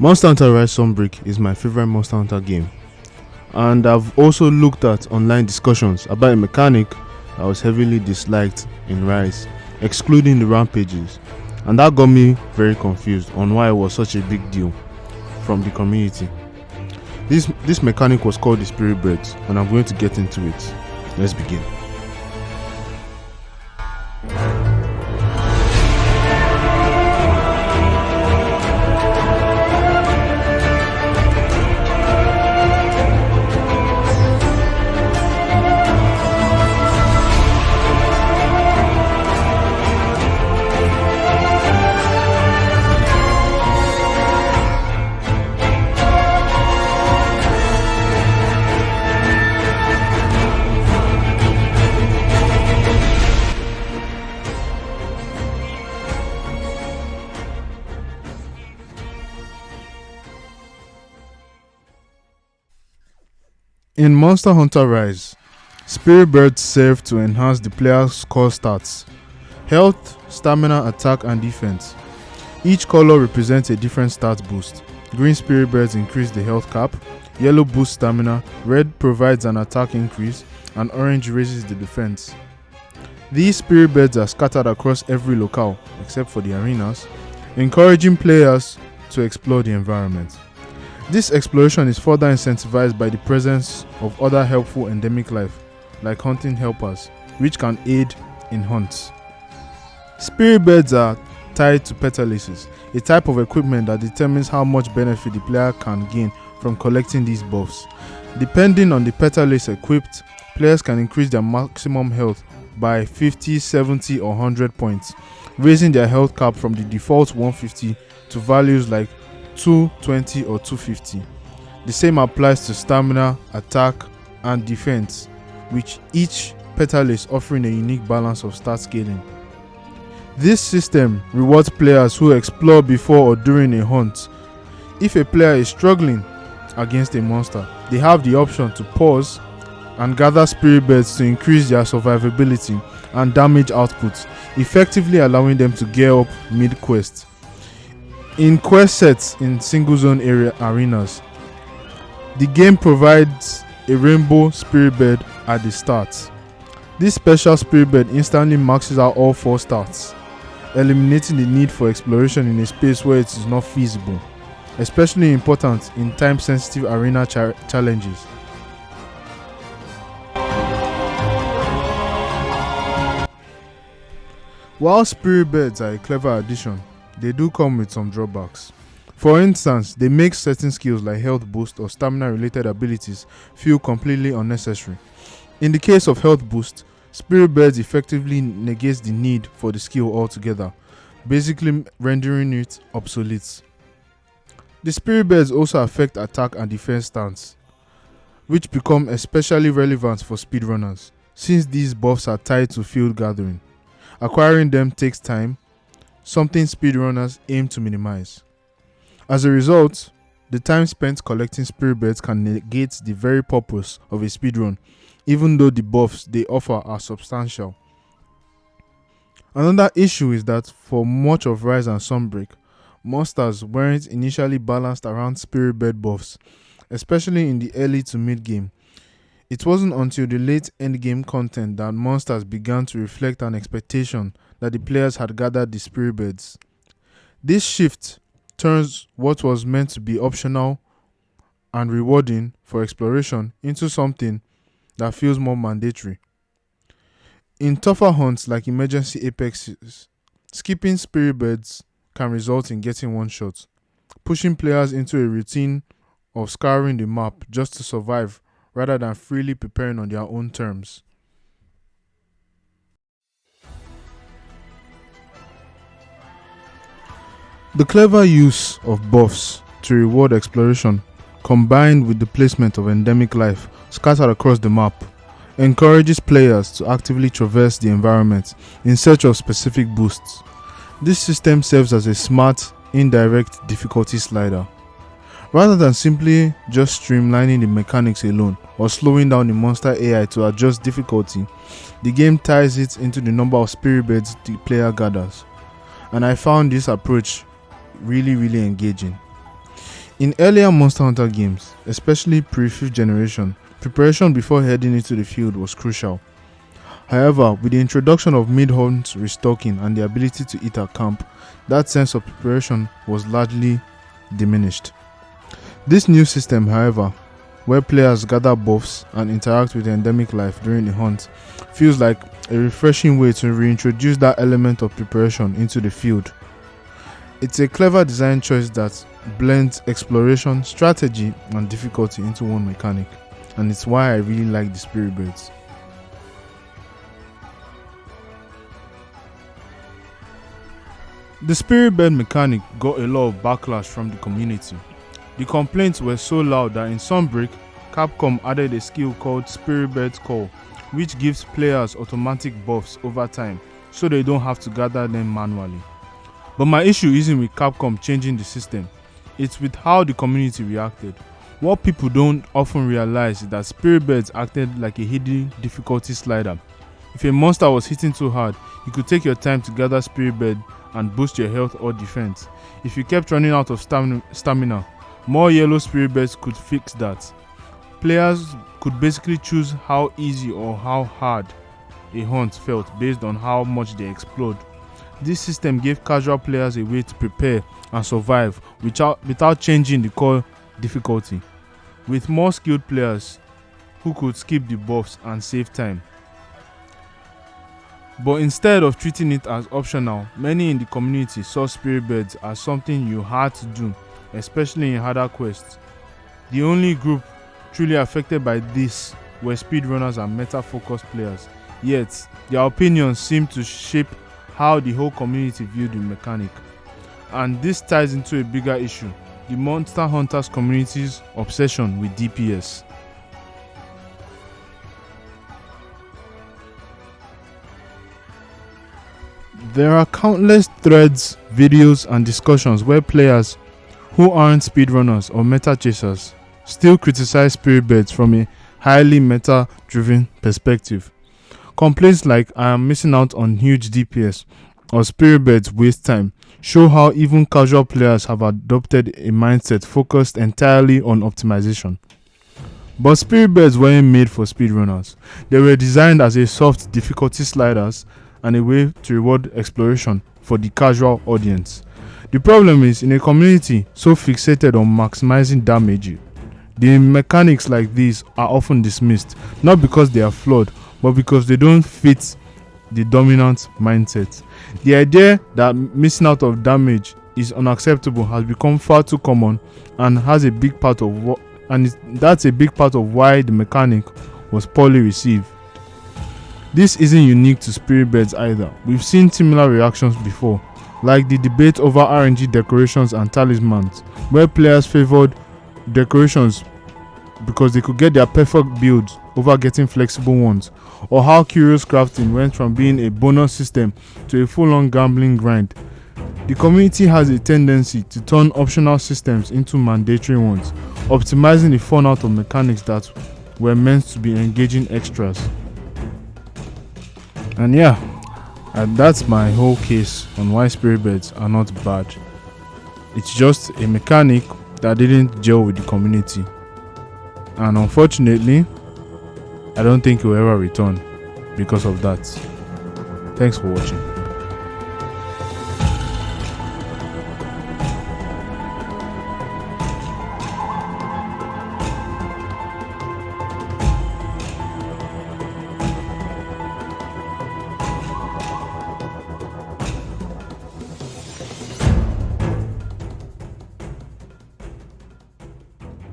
Monster Hunter Rise Sunbreak is my favorite Monster Hunter game, and I've also looked at online discussions about a mechanic that was heavily disliked in Rise, excluding the rampages, and that got me very confused on why it was such a big deal from the community. This mechanic was called the Spiribirds, and I'm going to get into it. Let's begin. In Monster Hunter Rise, Spiribirds serve to enhance the player's core stats: health, stamina, attack, and defense. Each color represents a different stat boost. Green Spiribirds increase the health cap, yellow boosts stamina, red provides an attack increase, and orange raises the defense. These Spiribirds are scattered across every locale, except for the arenas, encouraging players to explore the environment. This exploration is further incentivized by the presence of other helpful endemic life, like hunting helpers, which can aid in hunts. Spiribirds are tied to petalaces, a type of equipment that determines how much benefit the player can gain from collecting these buffs. Depending on the petalace equipped, players can increase their maximum health by 50, 70, or 100 points, raising their health cap from the default 150 to values like 220 or 250. The same applies to stamina, attack, and defense, with each petalace offering a unique balance of stat scaling. This system rewards players who explore before or during a hunt. If a player is struggling against a monster, they have the option to pause and gather Spiribirds to increase their survivability and damage output, effectively allowing them to gear up mid-quest. In quest sets in single zone arenas, the game provides a rainbow Spiribird at the start. This special Spiribird instantly maxes out all 4 stats, eliminating the need for exploration in a space where it is not feasible, especially important in time-sensitive arena challenges. While Spiribirds are a clever addition, they do come with some drawbacks. For instance, they make certain skills like health boost or stamina related abilities feel completely unnecessary. In the case of health boost, Spiribirds effectively negates the need for the skill altogether, basically rendering it obsolete. The Spiribirds also affect attack and defense stance, which become especially relevant for speedrunners, since these buffs are tied to field gathering. Acquiring them takes time, something speedrunners aim to minimize. As a result, the time spent collecting Spiribirds can negate the very purpose of a speedrun, even though the buffs they offer are substantial. Another issue is that for much of Rise and Sunbreak, monsters weren't initially balanced around Spiribird buffs, especially in the early to mid game. It wasn't until the late endgame content that monsters began to reflect an expectation that the players had gathered the Spiribirds. This shift turns what was meant to be optional and rewarding for exploration into something that feels more mandatory. In tougher hunts like emergency apexes, skipping Spiribirds can result in getting one shot, pushing players into a routine of scouring the map just to survive rather than freely preparing on their own terms. The clever use of buffs to reward exploration, combined with the placement of endemic life scattered across the map, encourages players to actively traverse the environment in search of specific boosts. This system serves as a smart, indirect difficulty slider. Rather than simply just streamlining the mechanics alone or slowing down the monster AI to adjust difficulty, the game ties it into the number of Spiribirds the player gathers. And I found this approach really engaging. In earlier Monster Hunter games, especially pre-5th generation, preparation before heading into the field was crucial. However, with the introduction of mid-hunt restocking and the ability to eat at camp, that sense of preparation was largely diminished. This new system, however, where players gather buffs and interact with endemic life during the hunt, feels like a refreshing way to reintroduce that element of preparation into the field. It's a clever design choice that blends exploration, strategy, and difficulty into one mechanic, and it's why I really like the Spiribirds. The Spiribird mechanic got a lot of backlash from the community. The complaints were so loud that in Sunbreak, Capcom added a skill called Spiribird's Call, which gives players automatic buffs over time so they don't have to gather them manually. But my issue isn't with Capcom changing the system, it's with how the community reacted. What people don't often realize is that Spiribirds acted like a hidden difficulty slider. If a monster was hitting too hard, you could take your time to gather Spiribird and boost your health or defense. If you kept running out of stamina, more yellow Spiribirds could fix that. Players could basically choose how easy or how hard a hunt felt based on how much they explode. This system gave casual players a way to prepare and survive without changing the core difficulty, with more skilled players who could skip the buffs and save time. But instead of treating it as optional, many in the community saw Spiribirds as something you had to do, especially in harder quests. The only group truly affected by this were speedrunners and meta-focused players, yet their opinions seemed to shape how the whole community viewed the mechanic. And this ties into a bigger issue, the Monster Hunters community's obsession with DPS. There are countless threads, videos, and discussions where players who aren't speedrunners or meta chasers still criticize Spiribirds from a highly meta-driven perspective. Complaints like "I am missing out on huge DPS" or "Spiribirds waste time" show how even casual players have adopted a mindset focused entirely on optimization. But Spiribirds weren't made for speedrunners. They were designed as a soft difficulty sliders and a way to reward exploration for the casual audience. The problem is, in a community so fixated on maximizing damage, the mechanics like these are often dismissed, not because they are flawed, but because they don't fit the dominant mindset. The idea that missing out of damage is unacceptable has become far too common and that's a big part of why the mechanic was poorly received. This isn't unique to Spiribirds either. We've seen similar reactions before, like the debate over RNG decorations and talismans, where players favored decorations because they could get their perfect builds over getting flexible ones, or how curious crafting went from being a bonus system to a full-on gambling grind. The community has a tendency to turn optional systems into mandatory ones, optimizing the fun out of mechanics that were meant to be engaging extras. And yeah, that's my whole case on why Spiribirds are not bad. It's just a mechanic that didn't gel with the community, and unfortunately I don't think it will ever return because of that. Thanks for watching.